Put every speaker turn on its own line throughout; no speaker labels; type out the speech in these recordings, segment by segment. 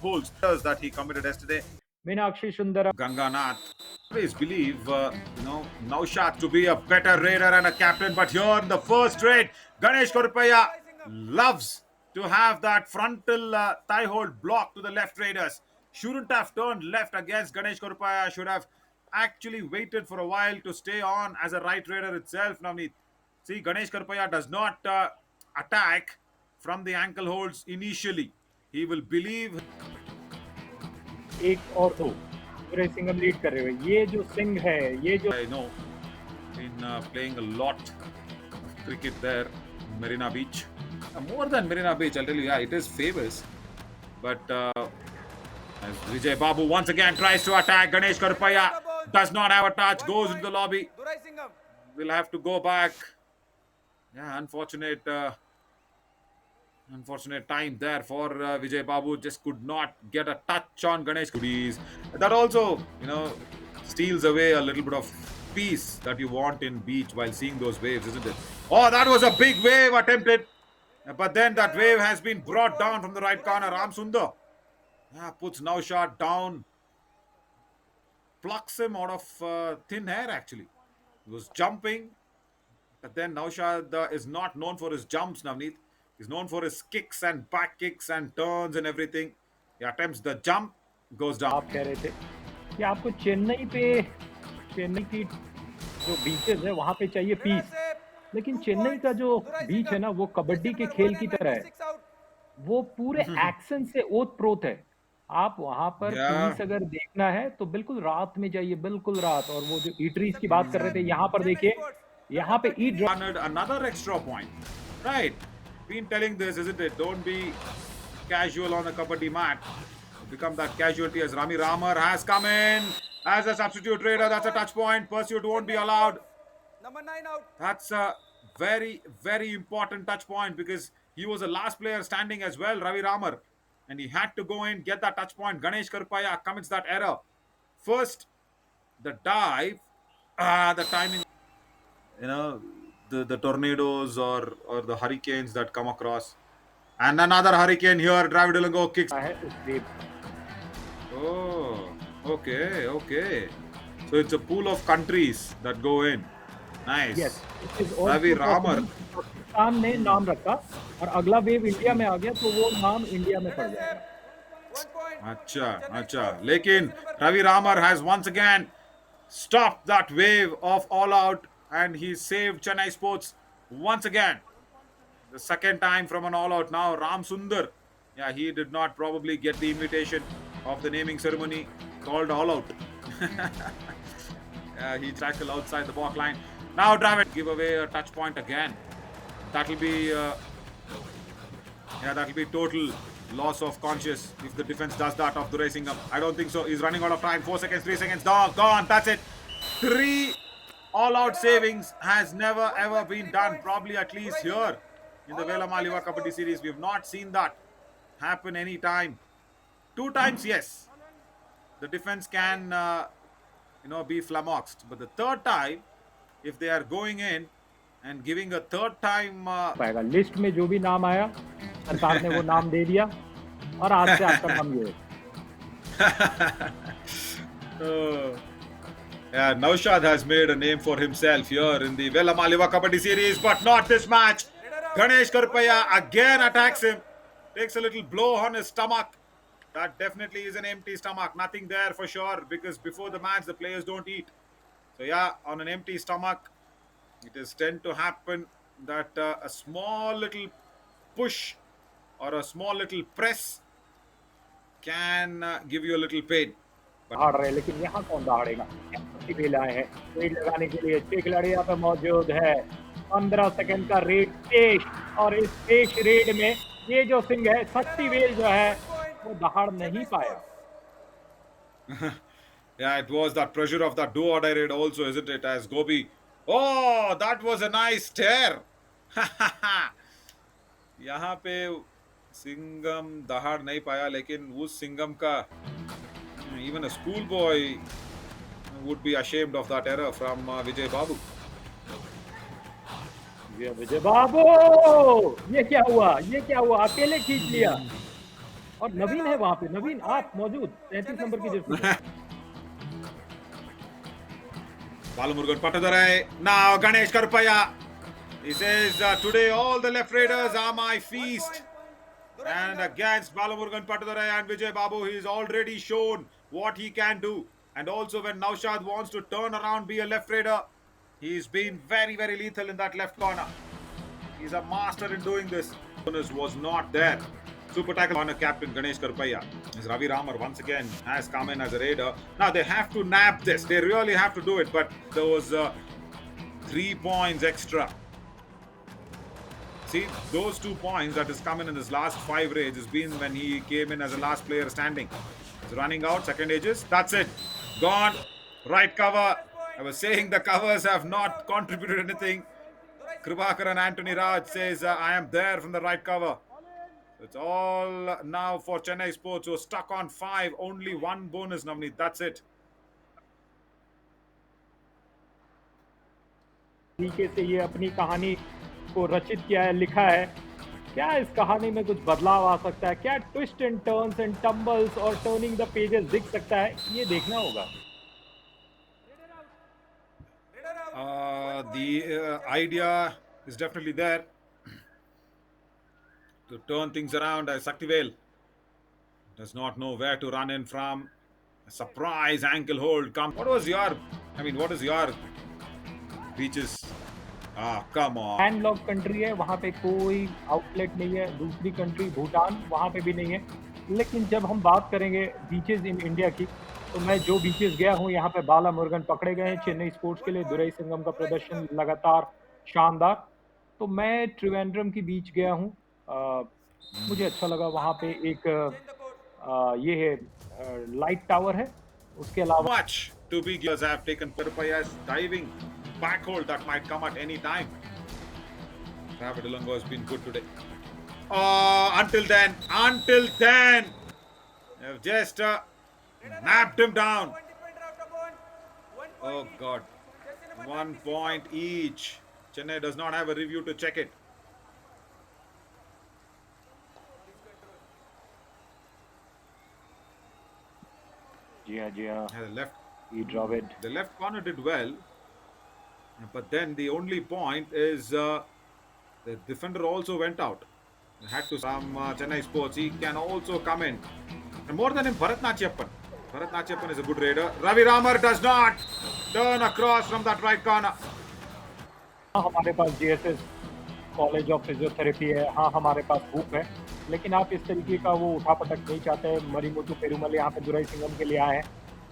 holds that he committed yesterday.
Meenakshi Sundaram.
Ganganath. Always believe, Naushad to be a better raider and a captain, but here in the first raid, Ganesh Korupaya loves to have that frontal thigh hold block to the left raiders. Shouldn't have turned left against Ganesh Korupaya, should have actually waited for a while to stay on as a right raider itself, Navneet. See, Ganesh Korupaya does not attack from the ankle holds initially. He will believe.
एक और दो पूरे Singham lead कर रहे हुए ये जो सिंह है ये जो
I know been playing a lot of cricket there in Marina Beach. More than Marina Beach, I'll tell you, yeah, it is famous. But as Vijay Babu once again tries to attack, Ganesh Karupaya does not have a touch, goes into the lobby. Will have to go back. Yeah, unfortunate time there for Vijay Babu. Just could not get a touch on Ganesh. That also, steals away a little bit of peace that you want in beach while seeing those waves, isn't it? Oh, that was a big wave attempted. But then that wave has been brought down from the right corner. Ram Sundar puts Naushad down. Plucks him out of thin air, actually. He was jumping. But then Naushad is not known for his jumps, Navneet. He's known for his kicks and back kicks and turns and everything. He attempts the jump, goes down.
आप कह रहे थे कि आपको चेन्नई की जो beaches है वहां पे चाहिए पीस लेकिन चेन्नई का जो बीच है ना वो कबड्डी के खेल की तरह है वो पूरे एक्शन से ओत-प्रोत है आप वहां पर पीस अगर देखना है तो बिल्कुल रात में जाइए बिल्कुल रात और वो जो ईटरीज की बात कर रहे थे यहाँ पर देखिए यहाँ पे ईट
another extra point, right? Been telling this, isn't it? Don't be casual on the kabaddi mat. Become that casualty as Rami Ramar has come in as a substitute raider. That's a touch point. Pursuit won't be allowed.
Number 9 out.
That's a very, very important touch point because he was the last player standing as well, Ravi Ramar. And he had to go in, get that touch point. Ganesh Karupaya commits that error. First, the dive, the timing, the tornadoes or the hurricanes that come across. And another hurricane here. Dravid Ilango kicks. Oh, okay. So it's a pool of countries that go in. Nice.
Yes.
Ravi Ramar.
Pakistan ने नाम रखा और अगला wave India में आ गया तो वो नाम इंडिया में पड़ जाएगा
अच्छा लेकिन Ravi Ramar has once again stopped that wave of all out and he saved Chennai Sports once again. The second time from an all out. Now Ram Sundar, he did not probably get the invitation of the naming ceremony called all out. He tackled outside the back line. Now Dravid give away a touch point again. That'll be total loss of conscious if the defense does that of Durai Singham. I don't think so. He's running out of time. 4 seconds, 3 seconds. Gone. That's it. 3 all-out savings has never ever been done. Probably at least here in the Vela Maliwa Kabaddi series. We have not seen that happen any time. 2 times, yes. The defense can, be flummoxed. But the third time, if they are going in and giving a third time
पाएगा list में जो भी नाम आया सरकार ने वो नाम दे दिया और आज से आपका नाम ये
Naushad has made a name for himself here in the Vela Maliwa Kabaddi series, but not this match. Ganesh Karupaya again attacks him, takes a little blow on his stomach. That definitely is an empty stomach, nothing there for sure, because before the match the players don't eat. So on an empty stomach it is tend to happen that a small little push or a small little press can give you a little pain.
दहाड़ रहे लेकिन यहाँ कौन दहाड़ेगा भी लाए हैं red लगाने के लिए 6 खिलाड़ी यहाँ पे मौजूद है 15 सेकंड का रेड पेश और इस पेश रेड में ये जो सिंह है शक्तिवेल जो है वो दहाड़ नहीं पाया
it was that pressure of that do or die raid also, isn't it, as Gobi. Oh, that was a nice stare. यहाँ पे सिंघम दहाड़ नहीं पाया लेकिन उस सिंघम का even a schoolboy would be ashamed of that error from Vijay Babu.
Vijay Babu! ये क्या हुआ अकेले खींच लिया और नवीन है वहाँ पे, नवीन आप मौजूद 33 नंबर की जर्सी में।
Balumurugan Pattudurai. Now Ganesh Karupaya. He says, today all the left raiders are my feast. And against Balumurugan Pattudurai and Vijay Babu, he's already shown what he can do. And also when Naushad wants to turn around, be a left raider, he's been very, very lethal in that left corner. He's a master in doing this. Bonus was not there. Super tackle corner captain Ganesh Karupaya. As Ravi Ramar once again has come in as a raider. Now they have to nab this. They really have to do it. But there was 3 points extra. See, those 2 points that has come in his last 5 raids has been when he came in as the last player standing. He's running out, second ages. That's it. Gone. Right cover. I was saying the covers have not contributed anything. Kribakar and Anthony Raj says, I am there from the right cover. It's all now for Chennai Sports, who are stuck on 5. Only 1 bonus, Navneet. That's it.
तरीके से ये अपनी कहानी को रचित किया है, लिखा है। क्या इस कहानी में कुछ बदलाव आ सकता है? क्या twist and turns and tumbles और टर्निंग द पेजेस दिख सकता है? ये देखना होगा।
The idea is definitely there to turn things around. Saktivel does not know where to run in from. A surprise ankle hold. What is your beaches? Come on.
Landlock country है, वहाँ पे कोई आउटलेट नहीं है। दूसरी country Bhutan, वहाँ पे भी नहीं है। लेकिन जब हम बात करेंगे बीचेस इन इंडिया की, तो मैं जो बीचेस गया हूँ, यहाँ पे बालामुरुगन पकड़े गए हैं चेन्नई स्पोर्ट्स के लिए। दुरई संगम का प्रदर्शन लगातार शानदार। तो मैं त्रिवेंद्रम की बीच गया हूँ। मुझे अच्छा लगा। वहाँ पे एक ये है लाइट टावर है। उसके अलावा
Much to be gears have taken. Parupaya's diving back hold that might come at any time. Ravi Dilungo has been good today. Until then, they've just napped him down. Oh God, 1 point each. Chennai does not have a review to check it.
जी हाँ
The left corner did well, but then the only point is the defender also went out. Had to from Chennai Sports. He can also come in. And more than him, Bharat Nachiyappan. Bharat Nachiyappan is a good raider. Ravi Ramar does not turn across from that right corner.
हमारे पास GSS college of physiotherapy है। हाँ, हमारे पास book है, लेकिन आप इस तरीके का वो उठापटक नहीं चाहते। मरिमुथु पेरुमल यहाँ पे दुरई सिंगम के लिए आए हैं,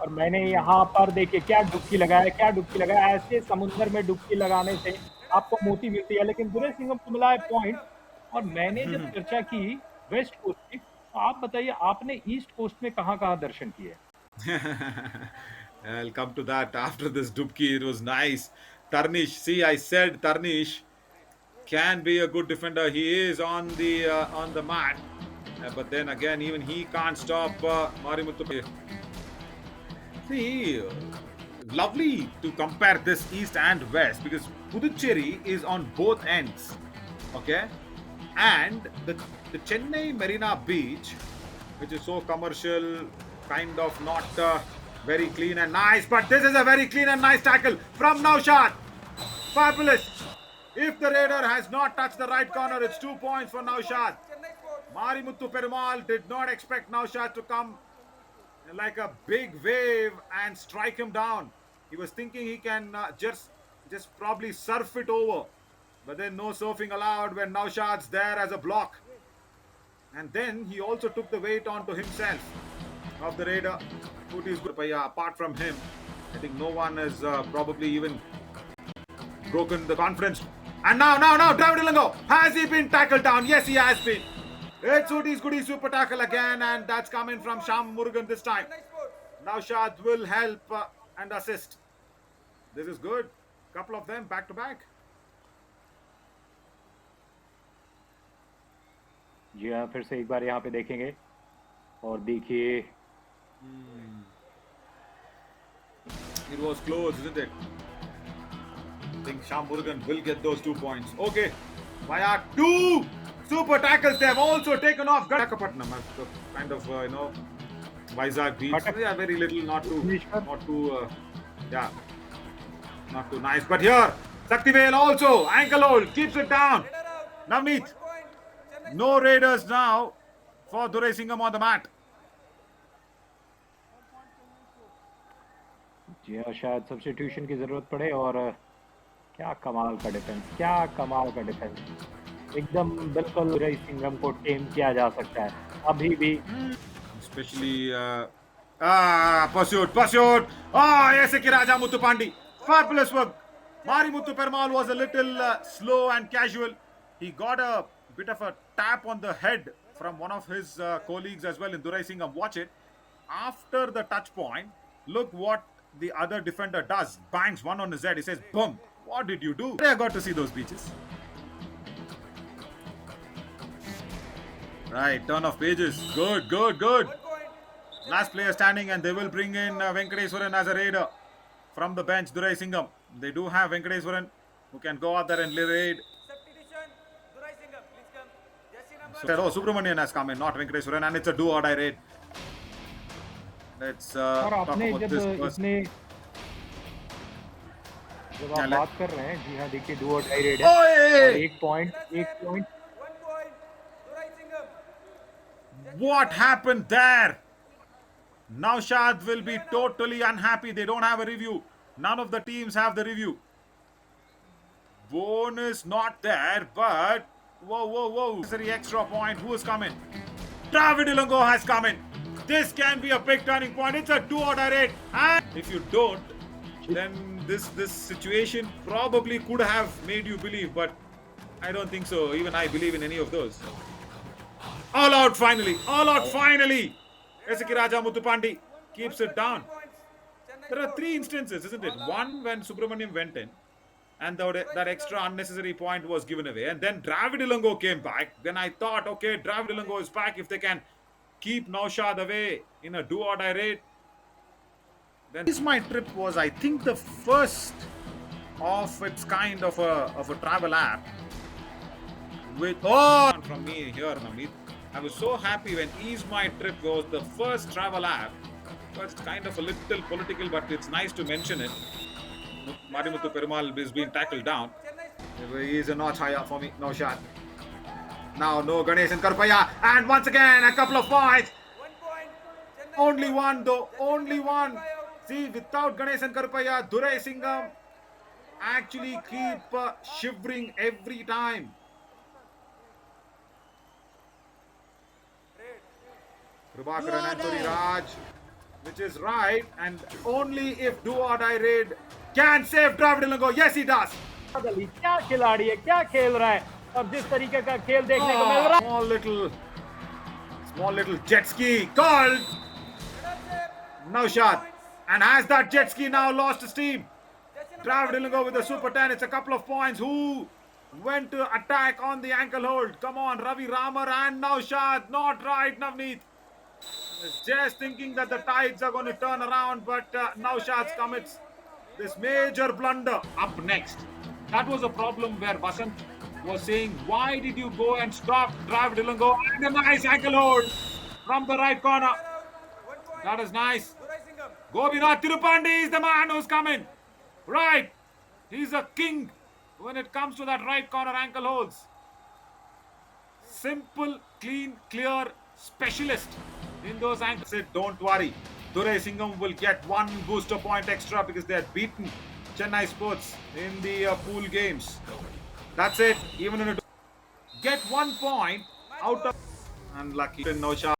और मैंने यहाँ पर देखिए क्या डुबकी लगाया। ऐसे समुद्र में डुबकी लगाने से आपको मोती मिलती है, लेकिन दुरई सिंगम को मिला है पॉइंट। और मैंने जब चर्चा की वेस्ट कोस्ट की, तो आप बताइए आपने ईस्ट कोस्ट में कहाँ दर्शन किए?
I'll come to that after this dubki. It was nice. Tarnish, see, I said Tarnish can be a good defender. He is on the mat, but then again, even he can't stop Marimuthu. See, lovely to compare this east and west, because Puducherry is on both ends, okay, and the Chennai Marina Beach, which is so commercial, kind of not very clean and nice, but this is a very clean and nice tackle from Naushad. Fabulous. If the raider has not touched the right corner, it's 2 points for Naushad. Marimuthu Perumal did not expect Naushad to come like a big wave and strike him down. He was thinking he can just probably surf it over, but then no surfing allowed when Naushad's there as a block. And then he also took the weight onto himself of the raider. Apart from him, I think no one has probably even broken the confidence. And now, Dravid Ilango, has he been tackled down? Yes, he has been. It's Udi's goody super tackle again, and that's coming from Sham Murugan this time. Naushad will help and assist. This is good. Couple of them back to back.
जी हाँ, फिर से एक बार यहाँ पे देखेंगे और देखिए
It was close, isn't it? I think Sham Murugan will get those 2 points. Okay, via 2. Super tackles. They have also taken off Visakhapatnam, kind of Vizag beats.
But
Yeah, very little,
Bhubaneswar,
yeah, not too nice. But here, Saktivel also ankle hold, keeps it down. Navneet, no Raiders now for Durai Singham on the mat.
जी हाँ, शायद substitution की जरूरत पड़े और क्या कमाल का defence, क्या कमाल का डिफेंस, एकदम बिल्कुल दुरई सिंघम को टेम किया जा सकता है अभी भी।
Especially pursuit. Yes, Raja Muthupandi. Fabulous work. Mari Muthu Permal was a little slow and casual. He got a bit of a tap on the head from one of his colleagues as well in Durai Singham. Watch it. After the touch point, look what the other defender does. Bangs one on his head. He says, boom. What did you do? I got to see those beaches. Right, turn of pages. Good. Last player standing, and they will bring in Venkateswaran as a raider from the bench. Durai Singham. They do have Venkateswaran who can go out there and raid. So, Subramanian has come in, not Venkateswaran, and it's a do or die raid. Let's
और
talk
आपने
about
जब
this first.
इतने जब आप बात कर रहे हैं, जी हाँ, देखिए डू और डाई रेड है
Oi!
और एक point
What happened there? Naushad will be totally unhappy. They don't have a review. None of the teams have the review. Bonus not there, but whoa. Necessary extra point. Who is coming? David Ilongo has come in. This can be a big turning point. It's a do or die raid. And if you don't, then this situation probably could have made you believe, but I don't think so. Even I believe in any of those. All out finally. Esaki Raja Muthupandi keeps it down. There are three instances, isn't it? One when Subramaniam went in and that extra unnecessary point was given away. And then Dravid Ilongo came back. Then I thought, okay, Dravid Ilongo is back. If they can keep Naushad away in a do or die raid. Then this my trip was, I think, the first of its kind of a travel app. With from me here, Namit. I was so happy when Ease My Trip was the first travel app. But it's kind of a little political, but it's nice to mention it. Marimuthu Perumal is being tackled down. He is a notch higher for me. No shot. Now no Ganesh and Karpaya. And once again, a couple of points. Only one though. Only one. See, without Ganesh and Karpaya, Durai Singham actually keep shivering every time. Prabhakaran and Turi Raj, which is right, and only if do or die raid can save Dravid Ilongo. Yes, he does.
क्या खिलाड़ी है, क्या खेल रहा है और जिस तरीके का खेल देखने को मिल रहा है।
Small little jet ski called Naushad, and has that jet ski now lost steam? Dravid Ilongo with a super 10. It's a couple of points. Who went to attack on the ankle hold? Come on, Ravi Ramar and Naushad. Not right, Navneet. Just thinking that the tides are going to turn around, but Naushad commits this major blunder. Up next, that was a problem where Vasant was saying, why did you go and stop Dravid Ilongo? And a nice ankle hold from the right corner. That is nice. Gobinath Tirupandi is the man who's coming. Right. He's a king when it comes to that right corner ankle holds. Simple, clean, clear, specialist in those ankles. Said, don't worry. Durai Singham will get one booster point extra because they had beaten Chennai Sports in the pool games. That's it. Even in a get 1 point out of unlucky. No shot.